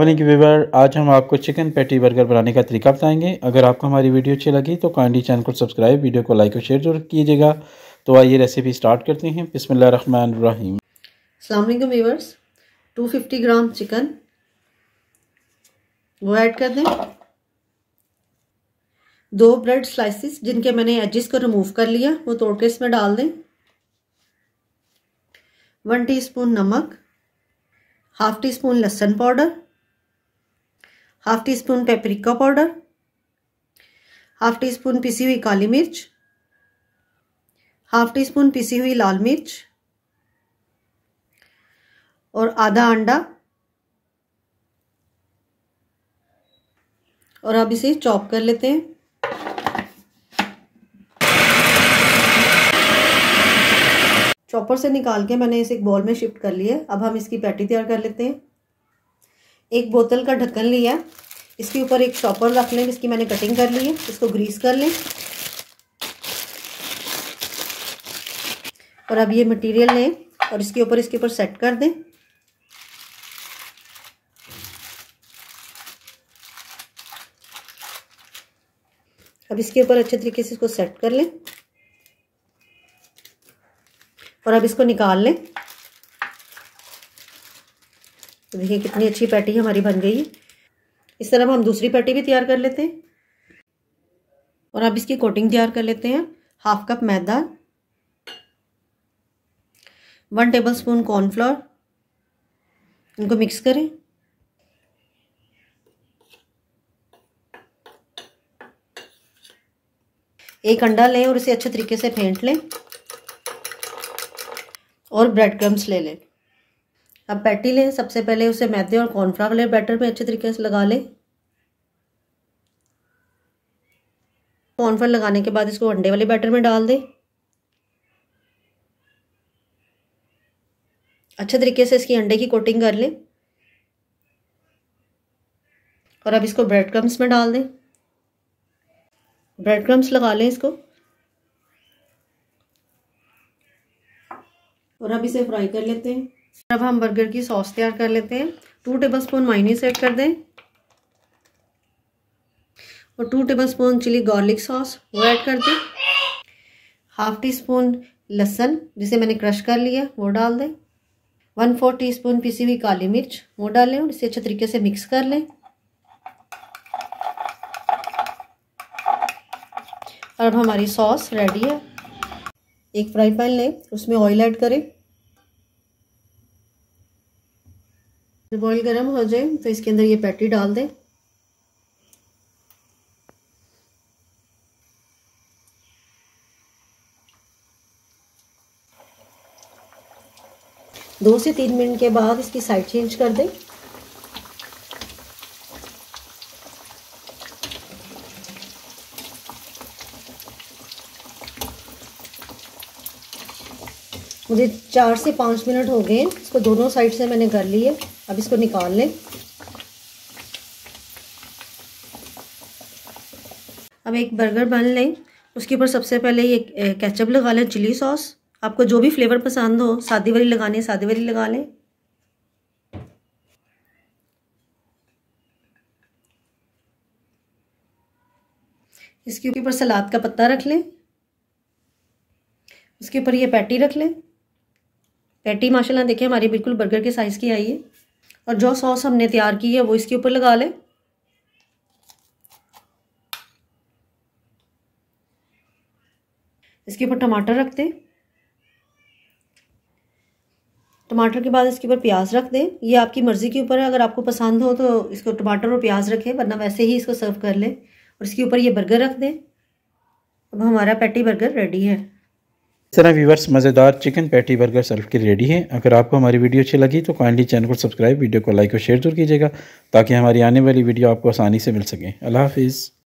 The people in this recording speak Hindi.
की व्यूअर, आज हम आपको चिकन पैटी बर्गर बनाने का तरीका बताएंगे। अगर आपको हमारी वीडियो अच्छी लगी तो काइंडली चैनल को सब्सक्राइब, वीडियो को लाइक और शेयर जरूर कीजिएगा। तो आइए रेसिपी स्टार्ट करते हैं। बिस्मिल्लाहिर्रहमानिर्रहीम। अस्सलाम वालेकुम व्यूअर्स, 250 ग्राम चिकन वो ऐड कर दें। 2 ब्रेड स्लाइसिस जिनके मैंने एजेस को रिमूव कर लिया वो तोड़ के इसमें डाल दें। 1 टीस्पून नमक, हाफ टी स्पून लहसुन powder, half tea spoon paprika powder, half tea spoon पिसी हुई काली मिर्च, हाफ टी स्पून पिसी हुई लाल मिर्च और आधा अंडा। और अब इसे चॉप कर लेते हैं। चॉपर से निकाल के मैंने इसे एक बाउल में शिफ्ट कर लिया। अब हम इसकी पैटी तैयार कर लेते हैं। एक बोतल का ढक्कन लिया, इसके ऊपर एक चॉपर रख लें जिसकी मैंने कटिंग कर ली है। इसको ग्रीस कर लें और अब ये मटेरियल लें और इसके ऊपर सेट कर दें। अब इसके ऊपर अच्छे तरीके से इसको सेट कर लें और अब इसको निकाल लें। तो देखिए कितनी अच्छी पैटी हमारी बन गई है। इस तरह हम दूसरी पैटी भी तैयार कर लेते हैं। और अब इसकी कोटिंग तैयार कर लेते हैं। हाफ कप मैदा, 1 टेबलस्पून कॉर्नफ्लोर, इनको मिक्स करें। एक अंडा लें और इसे अच्छे तरीके से फेंट लें और ब्रेड क्रम्स ले लें। अब पैटी लें, सबसे पहले उसे मैदे और कॉर्नफ्लोर वाले बैटर में अच्छे तरीके से लगा लें। कॉर्नफ्लोर लगाने के बाद इसको अंडे वाले बैटर में डाल दें। अच्छे तरीके से इसकी अंडे की कोटिंग कर लें और अब इसको ब्रेड क्रम्स में डाल दें। ब्रेड क्रम्स लगा लें इसको और अब इसे फ्राई कर लेते हैं। अब हम बर्गर की सॉस तैयार कर लेते हैं। 2 टेबलस्पून मायोनीज ऐड कर दें और 2 टेबलस्पून चिली गार्लिक सॉस वो ऐड कर दें। हाफ टी स्पून लहसुन जिसे मैंने क्रश कर लिया वो डाल दें। 1/4 टीस्पून पिसी हुई काली मिर्च वो डालें और इसे अच्छे तरीके से मिक्स कर लें। और अब हमारी सॉस रेडी है। एक फ्राई पैन लें, उसमें ऑयल ऐड करें। जब ऑयल गर्म हो जाए तो इसके अंदर ये पैटी डाल दें। दो से 3 मिनट के बाद इसकी साइड चेंज कर दें। मुझे 4 से 5 मिनट हो गए। इसको दोनों साइड से मैंने कर ली है। अब इसको निकाल लें। अब एक बर्गर बन लें, उसके ऊपर सबसे पहले ये केचप लगा लें, चिली सॉस। आपको जो भी फ्लेवर पसंद हो, सादी वाली लगानी है सादी वाली लगा लें। इसके ऊपर सलाद का पत्ता रख लें। उसके ऊपर ये पैटी रख लें। पैटी माशाल्लाह देखिए हमारी बिल्कुल बर्गर के साइज़ की आई है। और जो सॉस हमने तैयार की है वो इसके ऊपर लगा लें। इसके ऊपर टमाटर रख दें। टमाटर के बाद इसके ऊपर प्याज रख दें। ये आपकी मर्ज़ी के ऊपर है, अगर आपको पसंद हो तो इसको टमाटर और प्याज रखें, वरना वैसे ही इसको सर्व कर लें। और इसके ऊपर ये बर्गर रख दें। अब हमारा पैटी बर्गर रेडी है। इस तरह व्यूअर्स, मज़ेदार चिकन पैटी बर्गर सर्व के रेडी है। अगर आपको हमारी वीडियो अच्छी लगी तो काइंडली चैनल को सब्सक्राइब, वीडियो को लाइक और शेयर जरूर कीजिएगा ताकि हमारी आने वाली वीडियो आपको आसानी से मिल सके। अल्लाह हाफिज़।